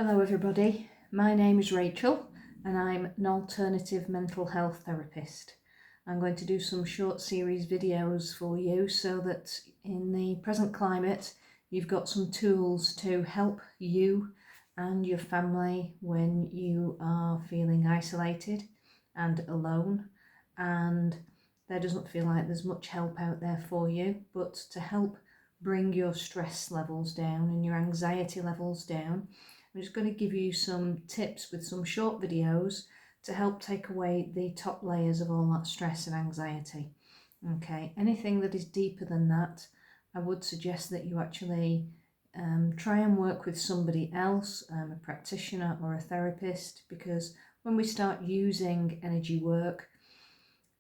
Hello everybody, my name is Rachel and I'm an alternative mental health therapist. I'm going to do some short series videos for you so that in the present climate you've got some tools to help you and your family when you are feeling isolated and alone, and there doesn't feel like there's much help out there for you, but to help bring your stress levels down and your anxiety levels down. I'm just going to give you some tips with some short videos to help take away the top layers of all that stress and anxiety. Okay, anything that is deeper than that, I would suggest that you actually try and work with somebody else, a practitioner or a therapist, because when we start using energy work,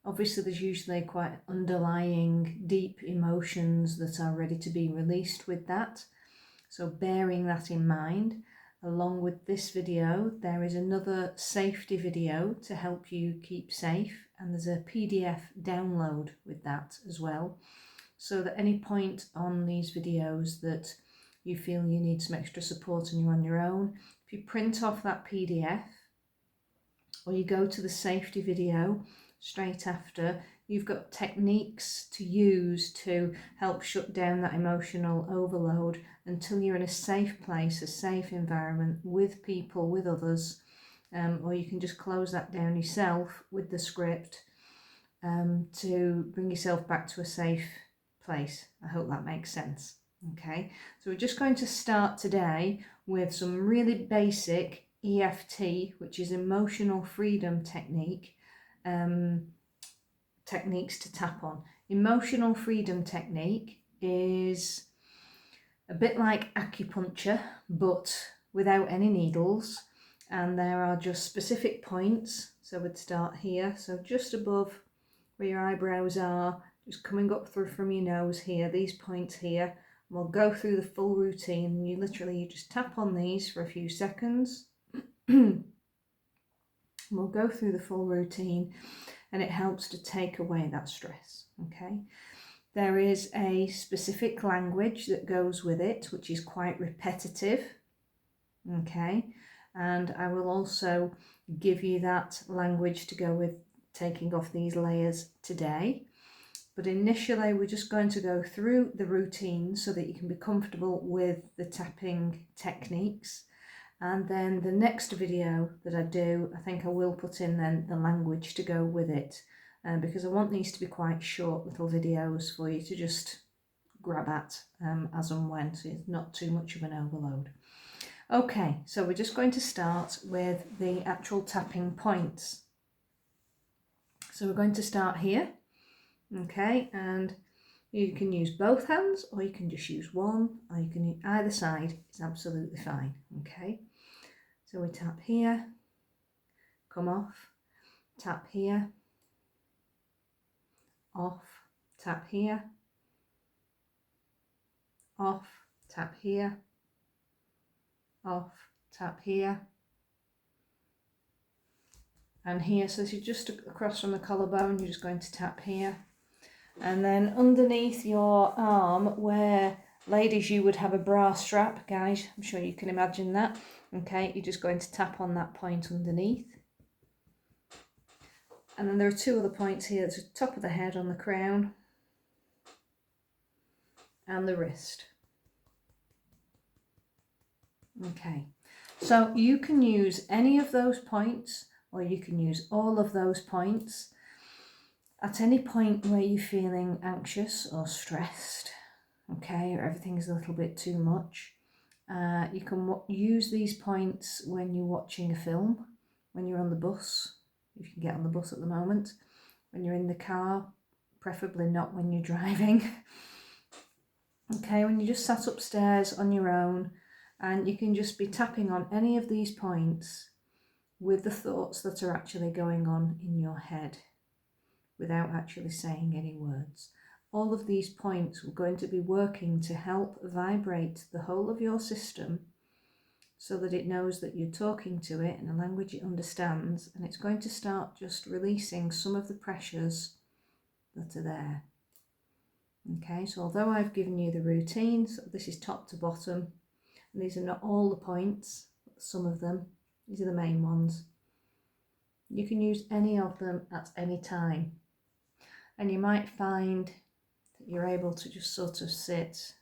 obviously there's usually quite underlying deep emotions that are ready to be released with that. So bearing that in mind, along with this video, there is another safety video to help you keep safe, and there's a PDF download with that as well, so that any point on these videos that you feel you need some extra support and you're on your own, if you print off that PDF or you go to the safety video straight after, you've got techniques to use to help shut down that emotional overload until you're in a safe place, a safe environment with people, with others, or you can just close that down yourself with the script to bring yourself back to a safe place. I hope that makes sense. Okay, so we're just going to start today with some really basic EFT, which is emotional freedom techniques to tap on. Emotional freedom technique is a bit like acupuncture, but without any needles, and there are just specific points. So we'd start here, so just above where your eyebrows are, just coming up through from your nose here, these points here. We'll go through the full routine. You just tap on these for a few seconds. We'll go through the full routine, and it helps to take away that stress. Okay, there is a specific language that goes with it, which is quite repetitive. Okay, and I will also give you that language to go with taking off these layers today. But initially we're just going to go through the routine so that you can be comfortable with the tapping techniques. And then the next video that I do, I think I will put in then the language to go with it, because I want these to be quite short little videos for you to just grab at as and when, so it's not too much of an overload. Okay, so we're just going to start with the actual tapping points. So we're going to start here, okay, and you can use both hands or you can just use one, or you can use either side, it's absolutely fine. Okay, so we tap here, come off, tap here, off, tap here, off, tap here, off, tap here, and here. So this is just across from the collarbone, you're just going to tap here, and then underneath your arm, where ladies you would have a bra strap, guys, I'm sure you can imagine that. Okay, you're just going to tap on that point underneath. And then there are two other points here. There's the top of the head on the crown and the wrist. Okay, so you can use any of those points or you can use all of those points at any point where you're feeling anxious or stressed, okay, or everything's a little bit too much. You can use these points when you're watching a film, when you're on the bus, if you can get on the bus at the moment, when you're in the car, preferably not when you're driving. Okay, when you just sat upstairs on your own, and you can just be tapping on any of these points with the thoughts that are actually going on in your head without actually saying any words. All of these points are going to be working to help vibrate the whole of your system so that it knows that you're talking to it in a language it understands, and it's going to start just releasing some of the pressures that are there. Okay, so although I've given you the routine, so this is top to bottom, and these are not all the points, some of them. These are the main ones. You can use any of them at any time. And you might find that you're able to just sort of sit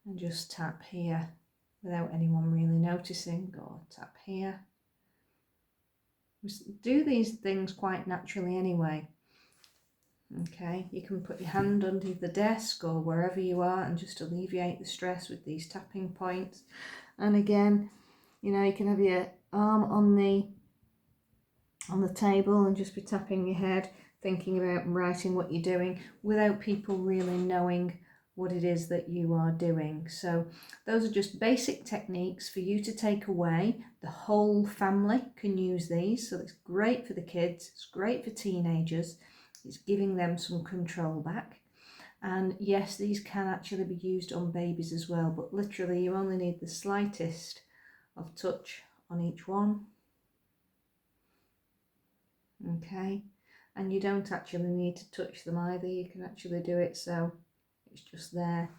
and just tap here without anyone really noticing, or tap here. We do these things quite naturally anyway. Okay, you can put your hand under the desk or wherever you are and just alleviate the stress with these tapping points. And again, you know, you can have your arm on the table and just be tapping your head, thinking about and writing what you're doing without people really knowing what it is that you are doing. So those are just basic techniques for you to take away. The whole family can use these, so it's great for the kids, it's great for teenagers, it's giving them some control back. And yes, these can actually be used on babies as well, but literally you only need the slightest of touch on each one. Okay, and you don't actually need to touch them either, you can actually do it so it's just there,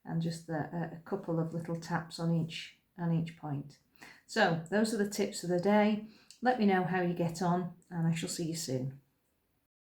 and just a couple of little taps on each point. So those are the tips of the day. Let me know how you get on, and I shall see you soon.